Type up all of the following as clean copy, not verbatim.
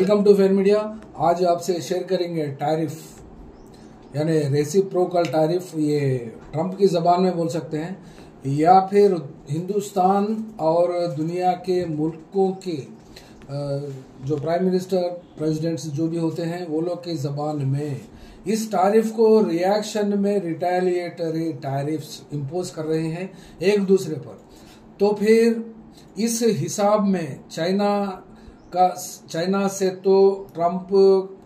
Welcome to fair media. आज आपसे share करेंगे टैरिफ यानी रेसिप्रोकल टैरिफ। ये ट्रंप की ज़बान में बोल सकते हैं या फिर हिंदुस्तान और दुनिया के मुल्कों के जो प्राइम मिनिस्टर प्रेसिडेंट्स जो भी होते हैं वो लोग की ज़बान में इस टैरिफ को रिएक्शन में रिटेलिएटरी टैरिफ्स इम्पोज कर रहे हैं एक दूसरे पर। तो फिर इस हिसाब में चाइना से तो ट्रंप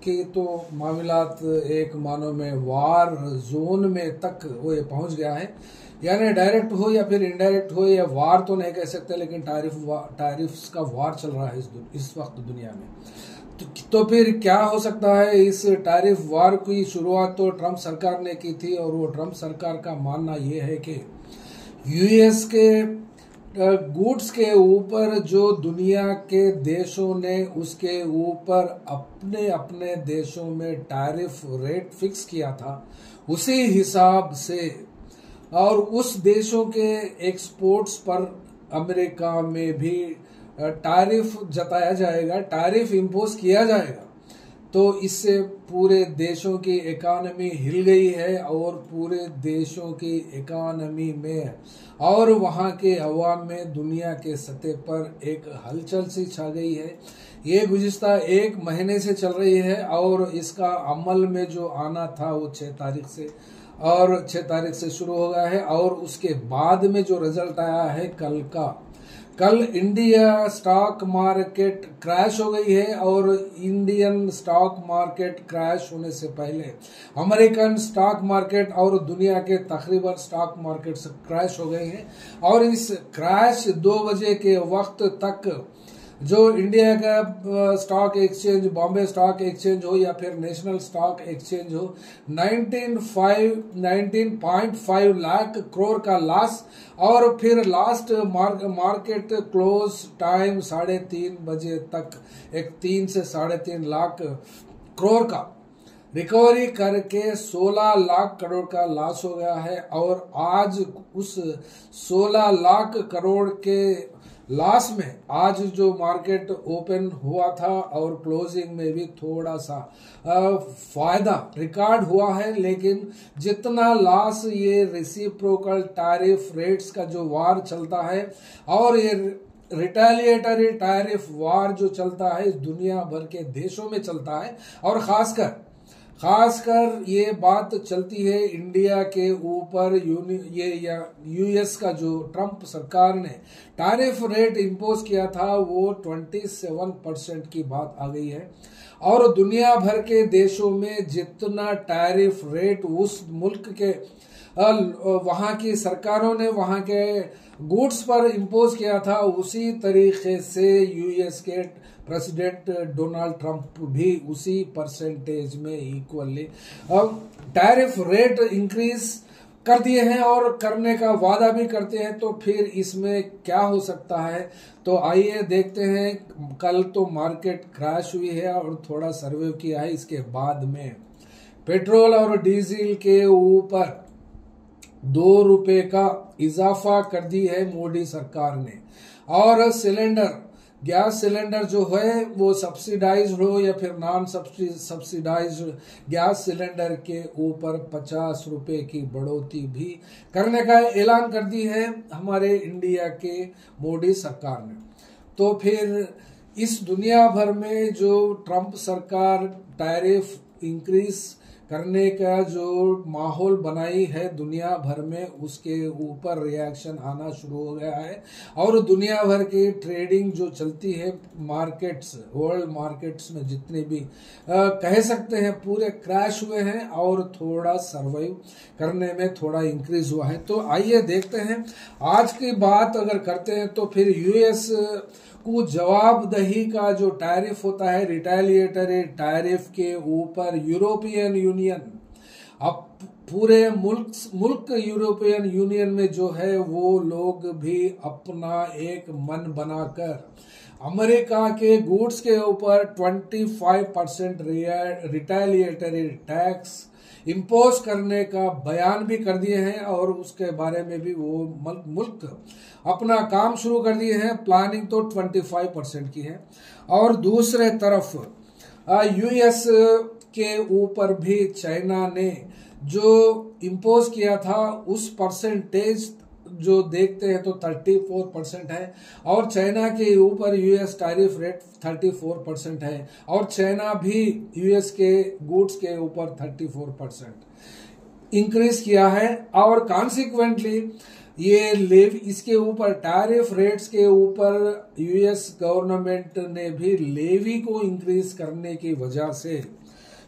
के तो मामलात एक मानो में वार जोन में तक वो पहुंच गया है, यानी डायरेक्ट हो या फिर इनडायरेक्ट हो, या वार तो नहीं कह सकते लेकिन टैरिफ्स का वार चल रहा है इस वक्त दुनिया में। तो फिर क्या हो सकता है? इस टैरिफ वार की शुरुआत तो ट्रंप सरकार ने की थी और वो ट्रंप सरकार का मानना ये है कि यूएस के गुड्स के ऊपर जो दुनिया के देशों ने उसके ऊपर अपने अपने देशों में टैरिफ रेट फिक्स किया था, उसी हिसाब से और उस देशों के एक्सपोर्ट्स पर अमेरिका में भी टैरिफ जताया जाएगा, टैरिफ इम्पोज किया जाएगा। तो इससे पूरे देशों की इकोनॉमी हिल गई है और पूरे देशों की इकोनॉमी में और वहाँ के अवाम में दुनिया के सतह पर एक हलचल सी छा गई है। ये गुज़िश्ता एक महीने से चल रही है और इसका अमल में जो आना था वो 6 तारीख से शुरू हो गया है और उसके बाद में जो रिजल्ट आया है कल इंडिया स्टॉक मार्केट क्रैश हो गई है और इंडियन स्टॉक मार्केट क्रैश होने से पहले अमेरिकन स्टॉक मार्केट और दुनिया के तकरीबन स्टॉक मार्केट क्रैश हो गए हैं। और इस क्रैश 2 बजे के वक्त तक जो इंडिया का stock exchange, Bombay stock exchange हो या फिर नेशनल स्टॉक एक्सचेंज हो, 19.5 लाख करोड़ का लॉस और फिर लास्ट मार्केट क्लोज टाइम 3:30 बजे तक एक 3 से 3.5 लाख करोड़ का रिकवरी करके 16 लाख करोड़ का लॉस हो गया है। और आज उस 16 लाख करोड़ के लॉस में आज जो मार्केट ओपन हुआ था और क्लोजिंग में भी थोड़ा सा फायदा रिकॉर्ड हुआ है, लेकिन जितना लॉस ये रेसिप्रोकल टैरिफ रेट्स का जो वार चलता है और ये रिटेलिएटरी टैरिफ वार जो चलता है इस दुनिया भर के देशों में चलता है और खासकर ये बात चलती है इंडिया के ऊपर। यूएस का जो ट्रंप सरकार ने टैरिफ रेट इम्पोज किया था वो 27% की बात आ गई है और दुनिया भर के देशों में जितना टैरिफ रेट उस मुल्क के वहाँ की सरकारों ने वहाँ के गुड्स पर इम्पोज किया था, उसी तरीके से यूएस के प्रेसिडेंट डोनाल्ड ट्रंप भी उसी परसेंटेज में इक्वली टैरिफ रेट इंक्रीज कर दिए हैं और करने का वादा भी करते हैं। तो फिर इसमें क्या हो सकता है? तो आइए देखते हैं। कल तो मार्केट क्रैश हुई है और थोड़ा सर्वे किया है, इसके बाद में पेट्रोल और डीजल के ऊपर 2 रुपए का इजाफा कर दी है मोदी सरकार ने। और गैस सिलेंडर जो है वो सब्सिडाइज्ड हो या फिर नॉन सब्सिडाइज्ड गैस सिलेंडर के ऊपर 50 रुपए की बढ़ोतरी भी करने का ऐलान कर दी है हमारे इंडिया के मोदी सरकार ने। तो फिर इस दुनिया भर में जो ट्रंप सरकार टैरिफ इंक्रीज करने का जो माहौल बनाई है दुनिया भर में, उसके ऊपर रिएक्शन आना शुरू हो गया है और दुनिया भर की ट्रेडिंग जो चलती है मार्केट्स, वर्ल्ड मार्केट्स में जितने भी कह सकते हैं पूरे क्रैश हुए हैं और थोड़ा सर्वाइव करने में थोड़ा इंक्रीज हुआ है। तो आइए देखते हैं। आज की बात अगर करते हैं तो फिर यूएस को जवाबदही का जो टैरिफ होता है रिटेलिएटरी टैरिफ के ऊपर यूरोपियन यूनियन, अब पूरे मुल्क यूरोपियन यूनियन में जो है वो लोग भी अपना एक मन बनाकर अमेरिका के गुड्स के ऊपर 25% रिटेलिएटरी टैक्स इम्पोज करने का बयान भी कर दिए हैं और उसके बारे में भी वो मुल्क अपना काम शुरू कर दिए हैं। प्लानिंग तो 25% की है। और दूसरे तरफ यूएस के ऊपर भी चाइना ने जो इम्पोज किया था उस परसेंटेज जो देखते हैं तो 34% है, और चाइना के ऊपर यूएस टैरिफ रेट 34% है, और चाइना भी यूएस के गुड्स के ऊपर 34% इंक्रीज किया है। और कॉन्सिक्वेंटली ये इसके ऊपर टैरिफ रेट्स के ऊपर यूएस गवर्नमेंट ने भी लेवी को इंक्रीज करने की वजह से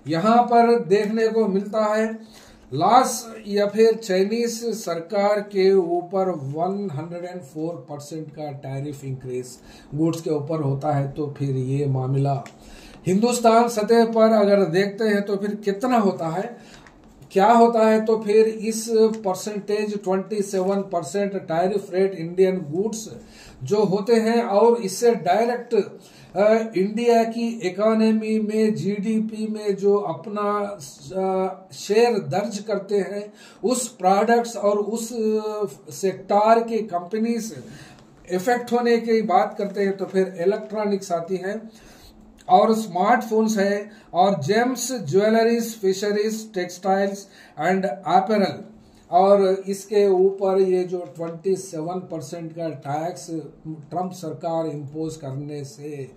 यहाँ पर देखने को मिलता है लॉस या फिर चाइनीज सरकार के ऊपर 104% का टैरिफ इंक्रीज गुड्स के ऊपर होता है। तो फिर ये मामला हिंदुस्तान सतह पर अगर देखते हैं तो फिर कितना होता है, क्या होता है, तो फिर इस percentage 27% tariff rate Indian goods जो होते हैं, और इससे डायरेक्ट इंडिया की इकोनॉमी में जीडीपी में जो अपना शेयर दर्ज करते हैं उस प्रोडक्ट्स और उस सेक्टर के कंपनीज इफेक्ट होने की बात करते हैं तो फिर इलेक्ट्रॉनिक्स आती है और स्मार्टफोन्स है और James, jewelleries, fisheries, textiles and apparel, और इसके ऊपर ये जो 27% का टैक्स ट्रंप सरकार इम्पोज करने से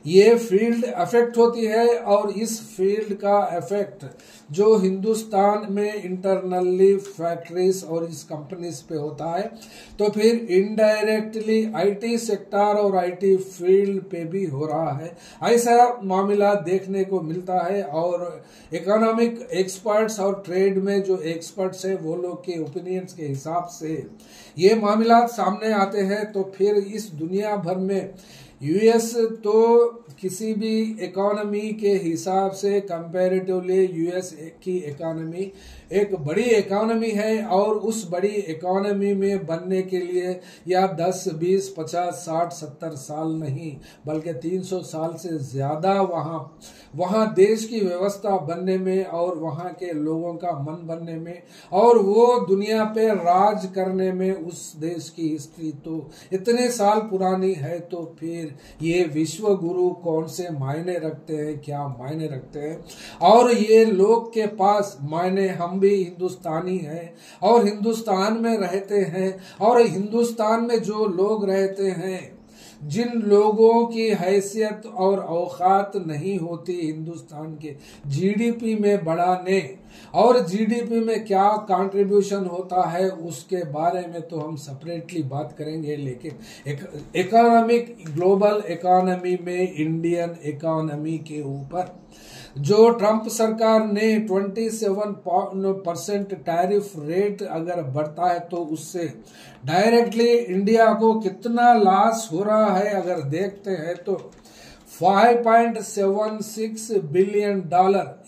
ये फील्ड अफेक्ट होती है। और इस फील्ड का इफेक्ट जो हिंदुस्तान में इंटरनली फैक्ट्रीज और इस कंपनीज पे होता है तो फिर इनडायरेक्टली आईटी सेक्टर और आईटी फील्ड पे भी हो रहा है, ऐसा मामला देखने को मिलता है। और इकोनॉमिक एक्सपर्ट्स और ट्रेड में जो एक्सपर्ट्स है वो लोग के ओपिनियंस के हिसाब से ये मामला सामने आते हैं। तो फिर इस दुनिया भर में यूएस तो किसी भी इकोनॉमी के हिसाब से कंपैरेटिवली यूएस की इकोनॉमी एक बड़ी इकोनॉमी है, और उस बड़ी इकोनॉमी में बनने के लिए या 10, 20, 50, 60, 70 साल नहीं बल्कि 300 साल से ज्यादा वहाँ देश की व्यवस्था बनने में और वहाँ के लोगों का मन बनने में और वो दुनिया पे राज करने में उस देश की हिस्ट्री तो इतने साल पुरानी है। तो फिर ये विश्व गुरु कौन से मायने रखते हैं, क्या मायने रखते हैं, और ये लोग के पास मायने, हम भी हिंदुस्तानी हैं और हिंदुस्तान में रहते हैं, और हिंदुस्तान में जो लोग रहते हैं जिन लोगों की हैसियत और औकात नहीं होती हिंदुस्तान के जीडीपी में बढ़ाने, और जीडीपी में क्या कंट्रीब्यूशन होता है उसके बारे में तो हम सेपरेटली बात करेंगे। लेकिन इकोनॉमिक ग्लोबल इकोनॉमी में इंडियन इकोनॉमी के ऊपर जो ट्रंप सरकार ने 27% टैरिफ रेट अगर बढ़ता है तो उससे डायरेक्टली इंडिया को कितना लॉस हो रहा है अगर देखते हैं तो $5.76 बिलियन,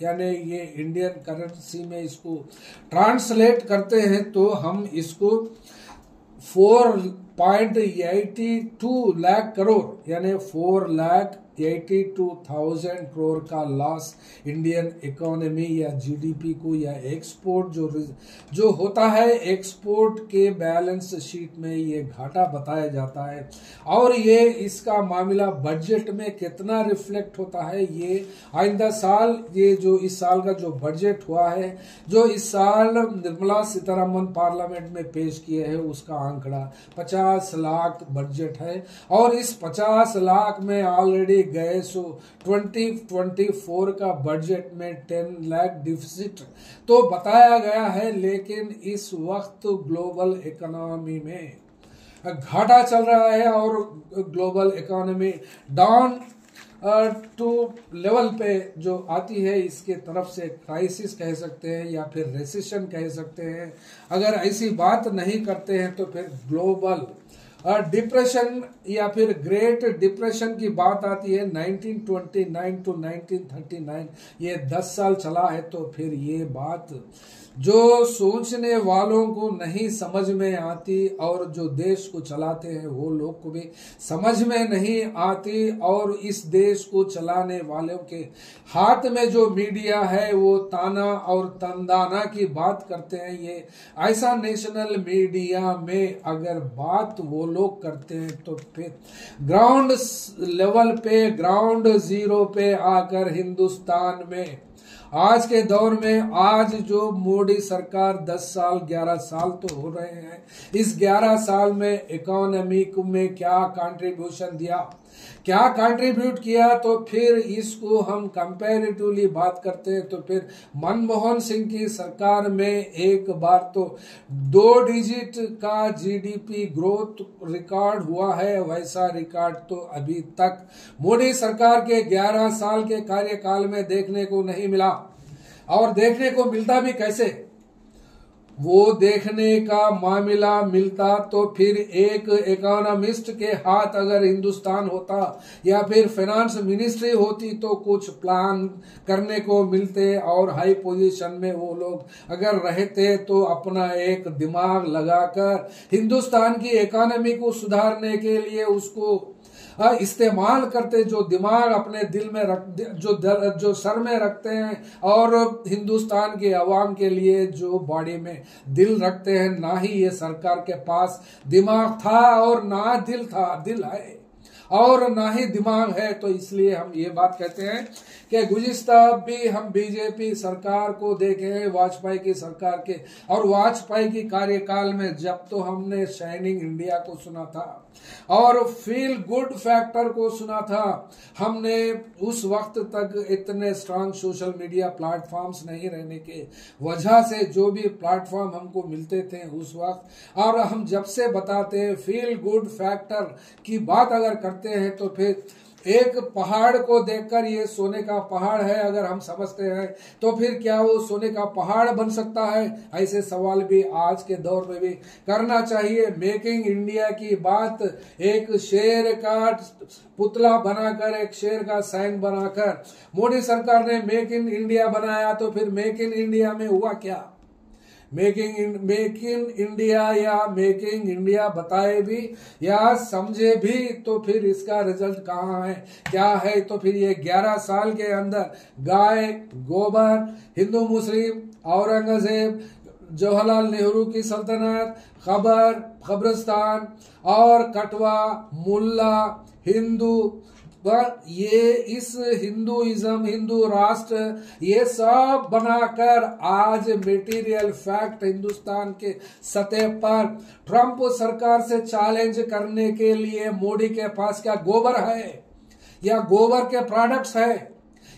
यानी ये इंडियन करेंसी में इसको ट्रांसलेट करते हैं तो हम इसको 4.82 लाख करोड़ यानी 4,82,000 करोड़ का लॉस इंडियन इकोनॉमी या जीडीपी को या एक्सपोर्ट जो होता है एक्सपोर्ट के बैलेंस शीट में ये घाटा बताया जाता है। और ये इसका मामला बजट में कितना रिफ्लेक्ट होता है ये आइंदा साल, ये जो इस साल का जो बजट हुआ है जो इस साल निर्मला सीतारमन पार्लियामेंट में पेश किए हैं उसका आंकड़ा 50 लाख बजट है, और इस 50 लाख में ऑलरेडी गए सो 2024 का बजट में 10 लाख डिफिसिट तो बताया गया है। लेकिन इस वक्त ग्लोबल इकोनॉमी में घाटा चल रहा है और global economy down to level पे जो आती है इसके तरफ से क्राइसिस कह सकते हैं या फिर रेसिशन कह सकते हैं। अगर ऐसी बात नहीं करते हैं तो फिर ग्लोबल डिप्रेशन या फिर ग्रेट डिप्रेशन की बात आती है 1929 टू 1939, ये 10 साल चला है। तो फिर ये बात जो सोचने वालों को नहीं समझ में आती और जो देश को चलाते हैं वो लोग को भी समझ में नहीं आती, और इस देश को चलाने वालों के हाथ में जो मीडिया है वो ताना और तंदाना की बात करते हैं। ये ऐसा नेशनल मीडिया में अगर बात वो लोग करते हैं तो फिर ग्राउंड लेवल पे, ग्राउंड जीरो पे आकर हिंदुस्तान में आज के दौर में, आज जो मोदी सरकार 10 साल 11 साल तो हो रहे हैं, इस 11 साल में इकोनॉमी में क्या कंट्रीब्यूशन दिया, क्या कंट्रीब्यूट किया, तो फिर इसको हम कंपैरेटिवली बात करते हैं तो फिर मनमोहन सिंह की सरकार में एक बार तो 2 डिजिट का जीडीपी ग्रोथ रिकॉर्ड हुआ है, वैसा रिकॉर्ड तो अभी तक मोदी सरकार के 11 साल के कार्यकाल में देखने को नहीं मिला। और देखने को मिलता भी कैसे, वो देखने का मामला मिलता तो फिर एक इकोनॉमिस्ट के हाथ अगर हिंदुस्तान होता या फिर फाइनेंस मिनिस्ट्री होती तो कुछ प्लान करने को मिलते, और हाई पोजीशन में वो लोग अगर रहते तो अपना एक दिमाग लगाकर हिंदुस्तान की इकोनॉमी को सुधारने के लिए उसको इस्तेमाल करते, जो दिमाग अपने दिल में रख, जो सर में रखते हैं और हिंदुस्तान के अवाम के लिए जो बॉडी में दिल रखते हैं। ना ही ये सरकार के पास दिमाग था और ना दिल था, दिल है और ना ही दिमाग है। तो इसलिए हम ये बात कहते हैं कि गुज़िश्ता भी हम बीजेपी सरकार को देखें, वाजपेयी की सरकार के, और वाजपेयी की कार्यकाल में जब तो हमने शाइनिंग इंडिया को सुना था और फील गुड फैक्टर को सुना था, हमने उस वक्त तक इतने स्ट्रांग सोशल मीडिया प्लेटफॉर्म्स नहीं रहने के वजह से जो भी प्लेटफॉर्म हमको मिलते थे उस वक्त, और हम जब से बताते हैं फील गुड फैक्टर की बात अगर करते हैं तो फिर एक पहाड़ को देखकर ये सोने का पहाड़ है अगर हम समझते हैं तो फिर क्या वो सोने का पहाड़ बन सकता है? ऐसे सवाल भी आज के दौर में भी करना चाहिए। मेकिंग इंडिया की बात एक शेर का पुतला बनाकर, एक शेर का साइन बनाकर मोदी सरकार ने मेक इन इंडिया बनाया, तो फिर मेक इन इंडिया में हुआ क्या? मेक इन इंडिया या मेकिंग इंडिया बताए भी या समझे भी तो फिर इसका रिजल्ट कहाँ है, क्या है? तो फिर ये 11 साल के अंदर गाय, गोबर, हिंदू मुस्लिम, औरंगजेब, जवाहरलाल नेहरू की सल्तनत, कब्रिस्तान और कटवा, मुल्ला, हिंदू, पर ये इस हिंदुइज्म, हिंदू राष्ट्र, ये सब बनाकर आज मटेरियल फैक्ट हिंदुस्तान के सतह पर ट्रंप सरकार से चैलेंज करने के लिए मोदी के पास क्या गोबर है या गोबर के प्रोडक्ट्स है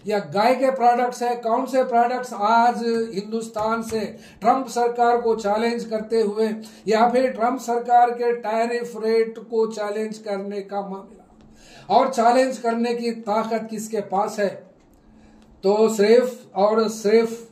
या गाय के प्रोडक्ट्स है? कौन से प्रोडक्ट्स आज हिंदुस्तान से ट्रंप सरकार को चैलेंज करते हुए या फिर ट्रंप सरकार के टैरिफ रेट को चैलेंज करने का मामला और चैलेंज करने की ताकत किसके पास है? तो सिर्फ और सिर्फ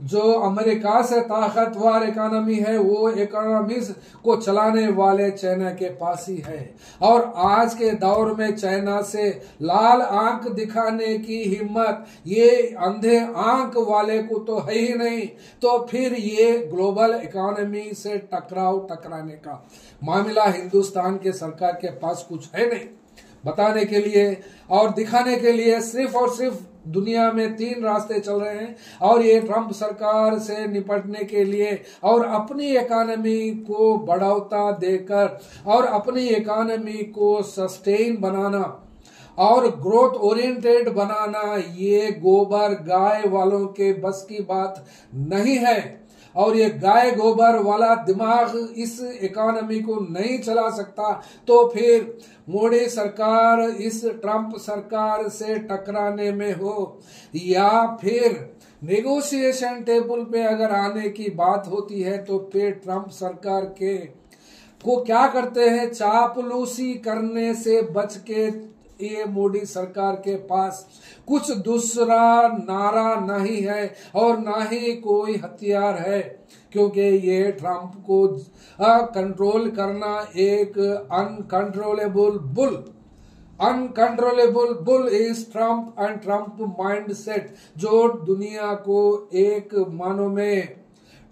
जो अमेरिका से ताकतवर इकोनॉमी है वो इकोनॉमीज को चलाने वाले चाइना के पास ही है। और आज के दौर में चाइना से लाल आंख दिखाने की हिम्मत ये अंधे आंख वाले को तो है ही नहीं, तो फिर ये ग्लोबल इकोनॉमी से टकराने का मामला हिंदुस्तान के सरकार के पास कुछ है नहीं बताने के लिए और दिखाने के लिए। सिर्फ और सिर्फ दुनिया में 3 रास्ते चल रहे हैं और ये ट्रंप सरकार से निपटने के लिए और अपनी इकोनॉमी को बढ़ावा देकर और अपनी इकोनॉमी को सस्टेन बनाना और ग्रोथ ओरिएंटेड बनाना, ये गोबर गाय वालों के बस की बात नहीं है। और ये गाय गोबर वाला दिमाग इस इकोनॉमी को नहीं चला सकता, तो फिर मोदी सरकार इस ट्रंप सरकार से टकराने में हो या फिर नेगोशिएशन टेबल पे अगर आने की बात होती है तो फिर ट्रंप सरकार के को क्या करते हैं, चापलूसी करने से बच के ये मोदी सरकार के पास कुछ दूसरा नारा नहीं है और ना ही कोई हथियार है, क्योंकि ये ट्रंप को कंट्रोल करना एक uncontrollable bull is Trump and Trump mindset, जो दुनिया को एक मानो में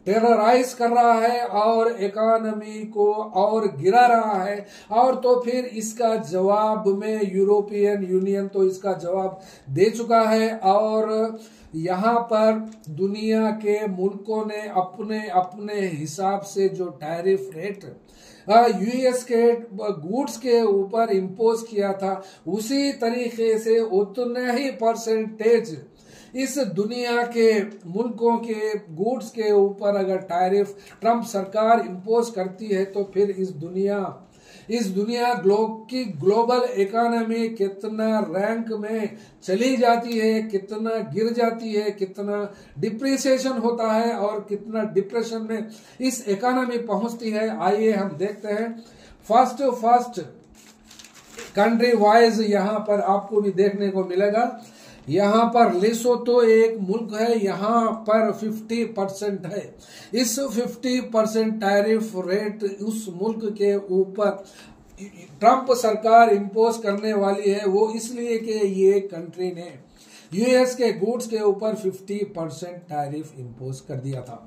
टेरराइज कर रहा है और इकोनॉमी को और गिरा रहा है। और तो फिर इसका जवाब में यूरोपियन यूनियन तो इसका जवाब दे चुका है और यहाँ पर दुनिया के मुल्कों ने अपने अपने हिसाब से जो टैरिफ रेट यूएस के गुड्स के ऊपर इम्पोज किया था उसी तरीके से उतने ही परसेंटेज इस दुनिया के मुल्कों के गुड्स के ऊपर अगर टैरिफ ट्रंप सरकार इम्पोज करती है तो फिर इस दुनिया की ग्लोबल इकोनॉमी कितना रैंक में चली जाती है, कितना गिर जाती है, कितना डिप्रिसिएशन होता है और कितना डिप्रेशन में इस इकोनॉमी पहुंचती है। आइए हम देखते हैं फर्स्ट कंट्री वाइज यहाँ पर आपको भी देखने को मिलेगा। यहाँ पर लेसोतो एक मुल्क है, यहाँ पर 50% है। इस 50% टैरिफ रेट उस मुल्क के ऊपर ट्रंप सरकार इम्पोज करने वाली है, वो इसलिए कि ये कंट्री ने यूएस के गुड्स के ऊपर 50% टैरिफ इम्पोज कर दिया था।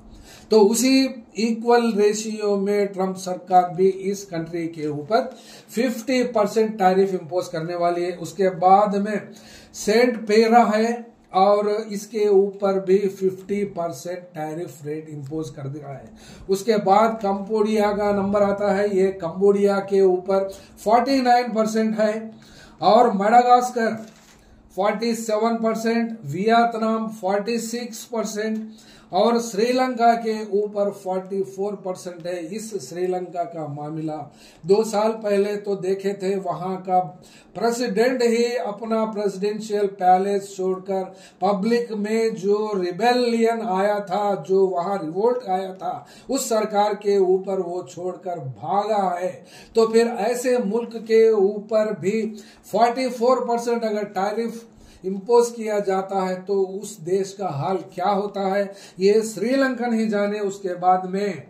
तो उसी इक्वल रेशियो में ट्रंप सरकार भी इस कंट्री के ऊपर 50% टैरिफ इम्पोज करने वाली है। उसके बाद में सेंट पेरा है और इसके ऊपर भी 50% टैरिफ रेट इम्पोज कर दिया है। उसके बाद कंबोडिया का नंबर आता है, ये कंबोडिया के ऊपर 49% है और मडागास्कर 47%, वियतनाम 46% और श्रीलंका के ऊपर 44% है। इस श्रीलंका का मामला 2 साल पहले तो देखे थे, वहां का प्रेसिडेंट ही अपना प्रेसिडेंशियल पैलेस छोड़कर पब्लिक में जो रिबेलियन आया था, जो वहां रिवोल्ट आया था उस सरकार के ऊपर वो छोड़कर भागा है। तो फिर ऐसे मुल्क के ऊपर भी 44% अगर टैरिफ इम्पोज किया जाता है तो उस देश का हाल क्या होता है ये श्रीलंकन ही जाने। उसके बाद में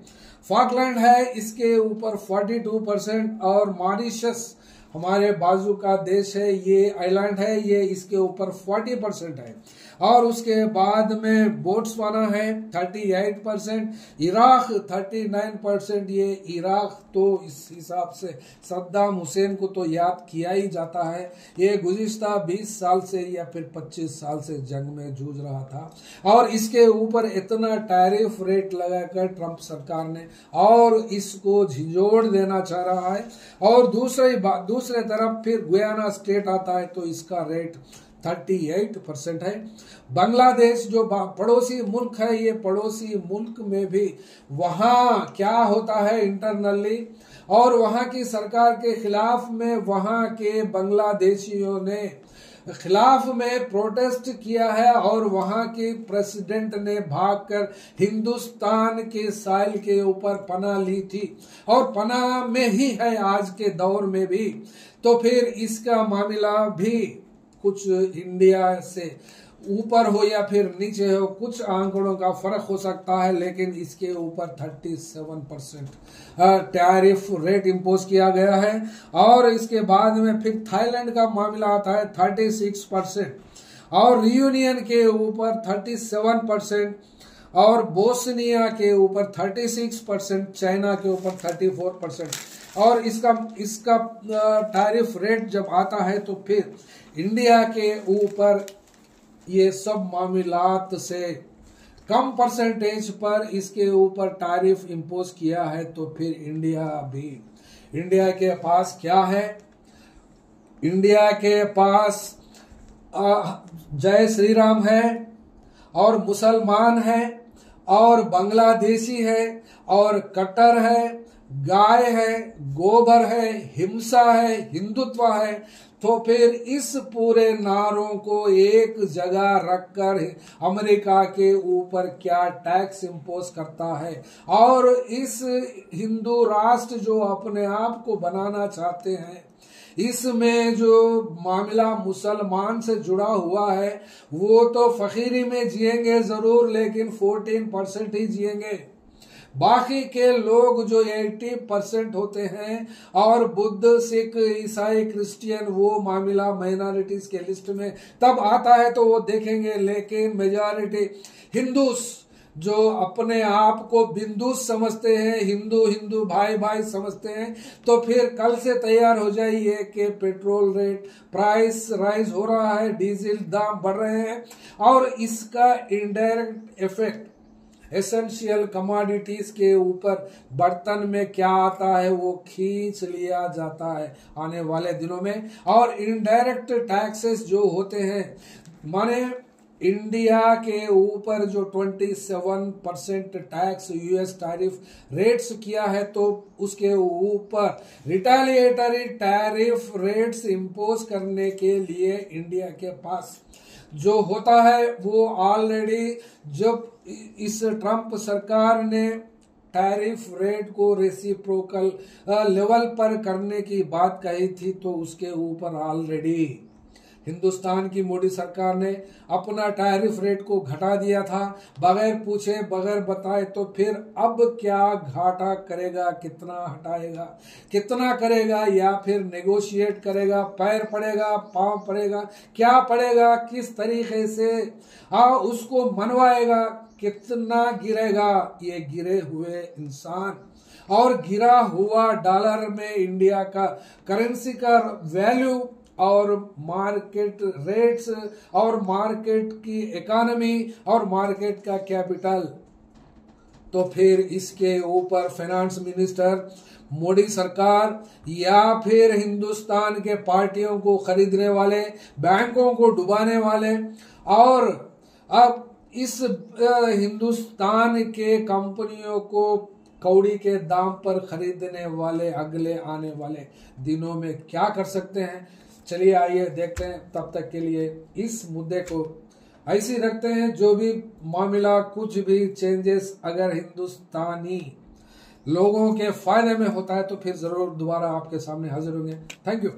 फॉकलैंड है, इसके ऊपर 42% और मॉरिशस हमारे बाजू का देश है, ये आइलैंड है, ये इसके ऊपर 40% है। और उसके बाद में बोट्सवाना है 38%, इराक 39%। ये इराक तो इस हिसाब से सद्दाम हुसैन को तो याद किया ही जाता है, ये गुज़िश्ता 20 साल से या फिर 25 साल से जंग में जूझ रहा था और इसके ऊपर इतना टैरिफ रेट लगाकर ट्रंप सरकार ने और इसको झिझोड़ देना चाह रहा है। और दूसरे तरफ फिर गुयाना स्टेट आता है तो इसका रेट 38% है। बांग्लादेश जो पड़ोसी मुल्क है, ये पड़ोसी मुल्क में भी वहां क्या होता है इंटरनली और वहां की सरकार के खिलाफ में वहां के बांग्लादेशियों ने खिलाफ में प्रोटेस्ट किया है और वहां के प्रेसिडेंट ने भागकर हिंदुस्तान के साइल के ऊपर पनाह ली थी और पनाह में ही है आज के दौर में भी। तो फिर इसका मामला भी कुछ इंडिया से ऊपर हो या फिर नीचे हो, कुछ आंकड़ों का फर्क हो सकता है, लेकिन इसके ऊपर 37% टैरिफ रेट इम्पोज किया गया है। और इसके बाद में फिर थाईलैंड का मामला आता है 36% और रियूनियन के ऊपर 37% और बोस्निया के ऊपर 36%, चाइना के ऊपर 34%। और इसका टैरिफ रेट जब आता है तो फिर इंडिया के ऊपर ये सब मामलात से कम परसेंटेज पर इसके ऊपर टैरिफ इम्पोज किया है। तो फिर इंडिया के पास क्या है? इंडिया के पास जय श्री राम है और मुसलमान है और बांग्लादेशी है और कट्टर है, गाय है, गोबर है, हिंसा है, हिंदुत्व है। तो फिर इस पूरे नारों को एक जगह रखकर अमेरिका के ऊपर क्या टैक्स इम्पोज करता है और इस हिंदू राष्ट्र जो अपने आप को बनाना चाहते हैं, इसमें जो मामला मुसलमान से जुड़ा हुआ है वो तो फकीरी में जिएंगे जरूर, लेकिन 14% ही जिएंगे। बाकी के लोग जो 80% होते हैं और बुद्ध, सिख, ईसाई, क्रिश्चियन, वो मामला माइनॉरिटीज के लिस्ट में तब आता है तो वो देखेंगे, लेकिन मेजॉरिटी हिंदूस जो अपने आप को बिंदु समझते हैं, हिंदू हिंदू भाई भाई समझते हैं, तो फिर कल से तैयार हो जाइए कि पेट्रोल रेट प्राइस राइज हो रहा है, डीजल दाम बढ़ रहे हैं और इसका इनडायरेक्ट इफेक्ट एसेंशियल कमोडिटीज के ऊपर बर्तन में क्या आता है वो खींच लिया जाता है आने वाले दिनों में। और इनडायरेक्ट टैक्सेस जो होते हैं, माने इंडिया के ऊपर जो 27% टैक्स यूएस टैरिफ रेट्स किया है, तो उसके ऊपर रिटेलिएटरी टैरिफ रेट्स इंपोज करने के लिए इंडिया के पास जो होता है वो ऑलरेडी जब इस ट्रंप सरकार ने टैरिफ रेट को रेसिप्रोकल लेवल पर करने की बात कही थी, तो उसके ऊपर ऑलरेडी हिंदुस्तान की मोदी सरकार ने अपना टैरिफ रेट को घटा दिया था बगैर पूछे बगैर बताए। तो फिर अब क्या घाटा करेगा, कितना हटाएगा, कितना करेगा, या फिर नेगोशिएट करेगा, पैर पड़ेगा, पांव पड़ेगा, क्या पड़ेगा, किस तरीके से उसको मनवाएगा, कितना गिरेगा। ये गिरे हुए इंसान और गिरा हुआ डॉलर में इंडिया का करेंसी का वैल्यू और मार्केट रेट्स और मार्केट की इकोनॉमी और मार्केट का कैपिटल, तो फिर इसके ऊपर फाइनेंस मिनिस्टर मोदी सरकार या फिर हिंदुस्तान के पार्टियों को खरीदने वाले, बैंकों को डुबाने वाले और अब इस हिंदुस्तान के कंपनियों को कौड़ी के दाम पर खरीदने वाले अगले आने वाले दिनों में क्या कर सकते हैं। चलिए आइए देखते हैं। तब तक के लिए इस मुद्दे को ऐसे रखते हैं, जो भी मामला कुछ भी चेंजेस अगर हिंदुस्तानी लोगों के फायदे में होता है तो फिर जरूर दोबारा आपके सामने हाजिर होंगे। Thank you.